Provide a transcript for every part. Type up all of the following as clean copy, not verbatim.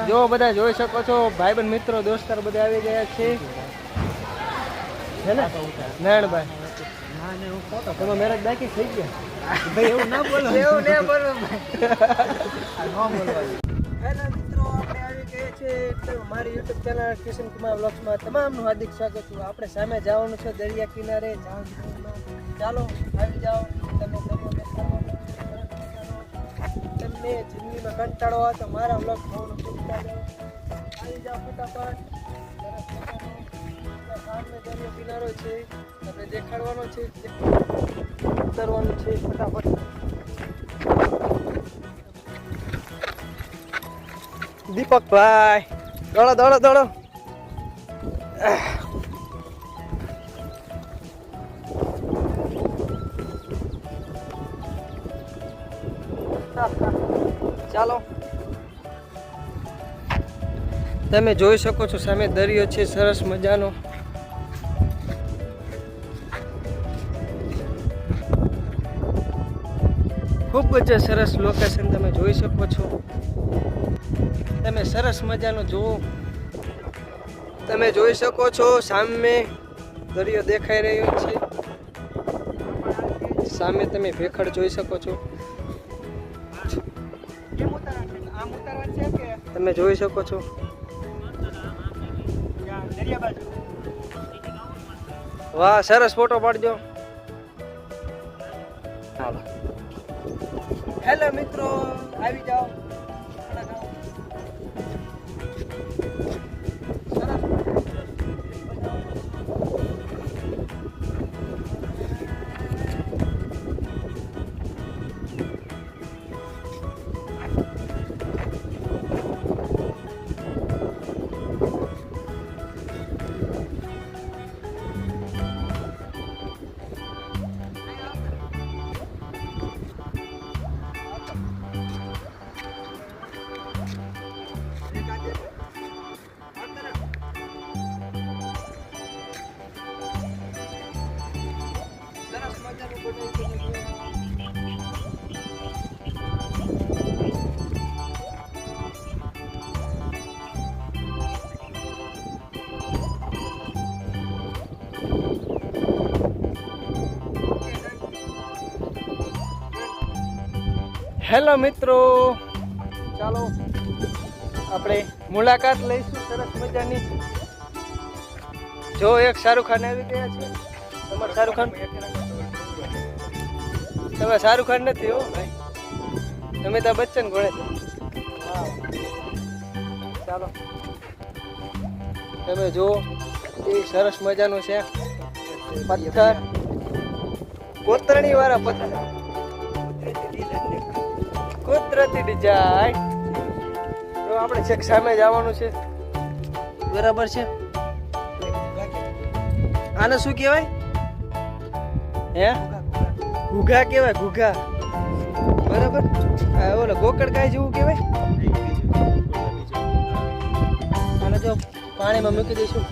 જો બધા જોઈ શકો છો ભાઈબંધ મિત્રો દોસ્તાર બધા આવી ગયા છે હે ને નારાયણભાઈ તમે મેરેજ બાકી થઈ ગયા ભાઈ એવું ના બોલો એવું ના બોલો હેલો મિત્રો આપણે આવી ગયા છે મારી યુટ્યુબ ચેનલ કિશન કુમાર વ્લોગ્સમાં તમામનું હાર્દિક સ્વાગત છે આપણે સામે જવાનું છે દરિયા કિનારે ચાલો આવી જાઓ તમે તમને જિંદગીમાં કંટાળો હોય તો મારા વ્લોગ જોવાનું શીખતા જાઓ આવી જાઓ ફટાફટ સામે દરિયો કિનારો છે આપણે દેખાડવાનો છે ઉતરવાનું છે ફટાફટ દીપકભાઈ દોડો દોડો દોડો ચાલો તમે જોઈ શકો છો સામે દરિયો છે સરસ મજાનો ખૂબ જ સરસ લોકેશન તમે જોઈ શકો છો તમે સરસ મજાનો જુઓ તમે જોઈ શકો છો સામે દરિયો દેખાઈ રહ્યો છે સામે તમે ભેખડ જોઈ શકો છો તમે જોઈ શકો છો વાહ સરસ ફોટો પાડજો હેલો મિત્રો આવી જાઓ હેલો મિત્રો ચાલો આપણે મુલાકાત લઈશું સરસ મજાની જો એક શાહરુખ ખાન આવી ગયા છે તમારે શાહરુખ ખાન તમે શાહરુખ ખાન નથી હો ભાઈ અમિતાભ બચ્ચન ગોળે ચાલો તમે જુઓ એ સરસ મજાનું છે પથ્થર કોતરણી વાળા પથ્થર કુદરતી ડિઝાઇન તો આપણે છેક સામે જવાનું છે બરાબર છે આને શું કહેવાય હે ઘૂઘા કહેવાય ઘૂઘા બરાબર ઓલો ગોકળકાય જેવું કહેવાય આને જો પાણીમાં મૂકી દઈશું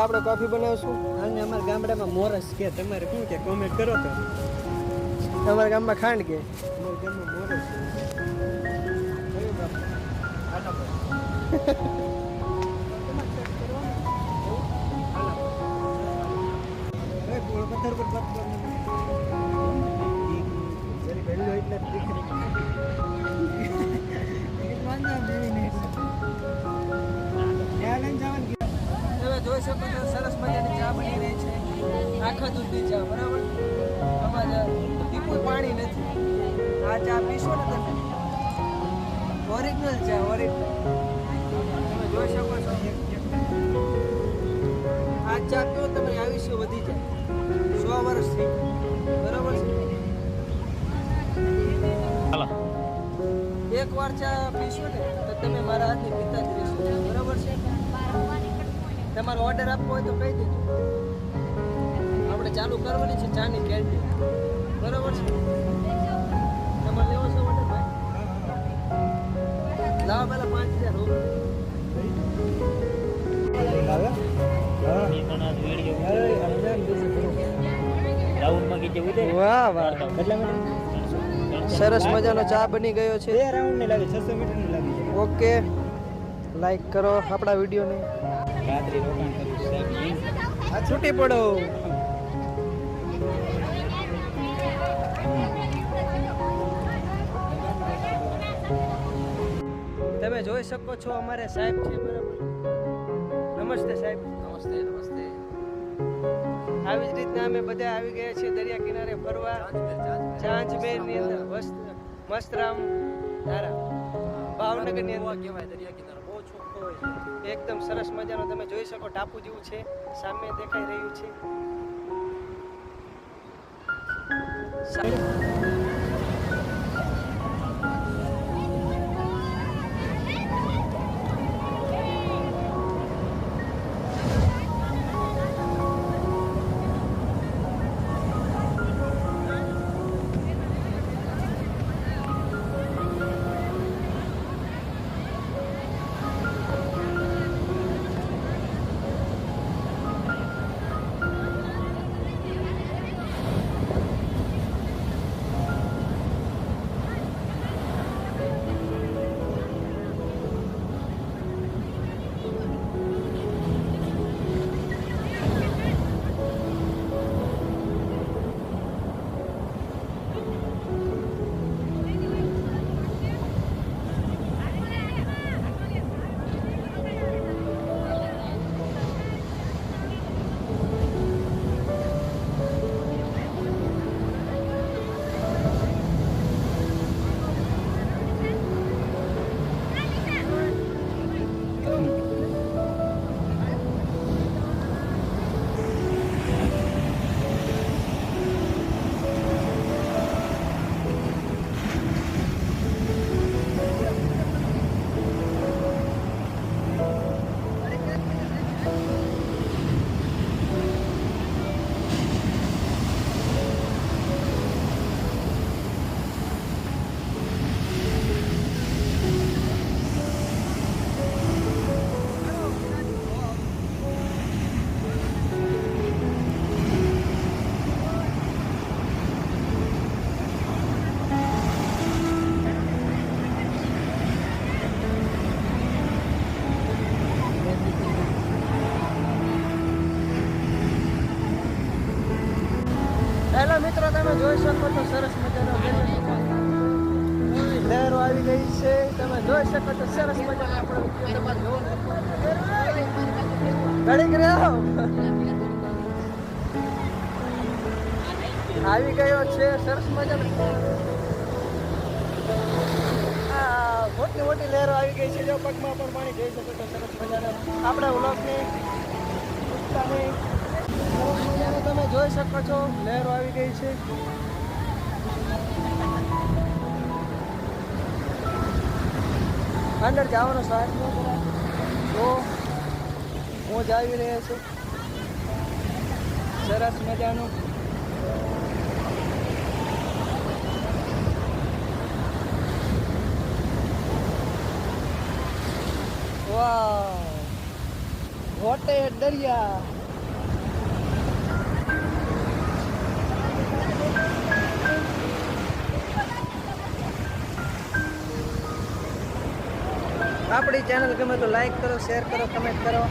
આપણે કોફી બનાવશું. અને અમારા ગામડામાં મોરસ કે તમારે શું કે કોમેન્ટ કરો તો. અમારા ગામમાં ખાંડ કે અમારા ગામમાં મોરસ છે. તમે જોઈ શકો છો સરસ મજાની ચા બની રહી છે. આખા દૂધની ચા, બરાબર. અમારે કોઈ પાણી નથી. આ ચા પીશો ને તમે, ઓરિજિનલ ચા, ઓરિજિનલ. તમે જોઈ શકો છો આ ચા પીવો તમારી આયુષ્ય વધી જાય, 100 વર્ષ થઈ જાય, બરાબર છે. એક વાર ચા પીશો ને તો તમે મારા હાથની પીતા જ રહેશો, બરાબર છે. તમારો ઓર્ડર આપવો હોય તો કહી દેજો, આપણે ચાલુ કરવાની છે ચાની કેન્ટીન, બરાબર છે. તમારે લેવો છે ઓર્ડર ભાઈ? લાવો પેલા 5000 વાહ વાહ, સરસ મજાનો ચા બની ગયો છે. 2 રાઉન્ડ ને લાગે, 600 મીટર ને લાગે. ઓકે, લાઈક કરો આપણા વિડીયોને. રાત્રે રોકાણ કરું સાહેબ. છૂટી પડો. તમે જોઈ શકો છો અમારે સાહેબ છે, બરાબર. નમસ્તે સાહેબ. નમસ્તે નમસ્તે. આવી જ રીતના અમે બધા આવી ગયા છીએ દરિયા કિનારે ફરવા. ચાંચમેર ની અંદર મસ્તરામ ધારા, ભાવનગર ની અંદર કહેવાય દરિયા કિનારો બહુ ચોખ્ખો હોય છે. એકદમ સરસ મજાનો તમે જોઈ શકો, ટાપુ જેવું છે, સામે દેખાઈ રહ્યું છે. હેલો મિત્રો, તમે જોઈ શકો છો સરસ મજાનો લહેરો આવી ગઈ છે. તમે જોઈ શકો છો સરસ મજાનો આપણો ઘડીક રહ્યો આવી ગયો છે સરસ મજાનો. મોટી મોટી લહેરો આવી ગઈ છે. જો પગમાં પણ પાણી જોઈ શકો છો સરસ મજાનો. આપણા વ્લોગને તમે જોઈ શકો છો લહેરો આવી ગઈ છે. અંદર જવાનો સાહસ ન કરાય તો મોજ આવી રહ્યા છે સરસ મજાનું. વાહ, હોટે દરિયા. આપણી ચેનલ ગમે તો લાઈક કરો, શેર કરો, કમેન્ટ કરો.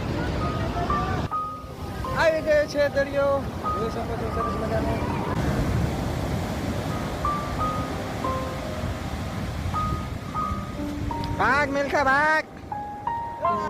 આવી ગયો છે દરિયો, જોઈ શકો છો સરસ મજાનો. ભાગ મિલખા ભાગ.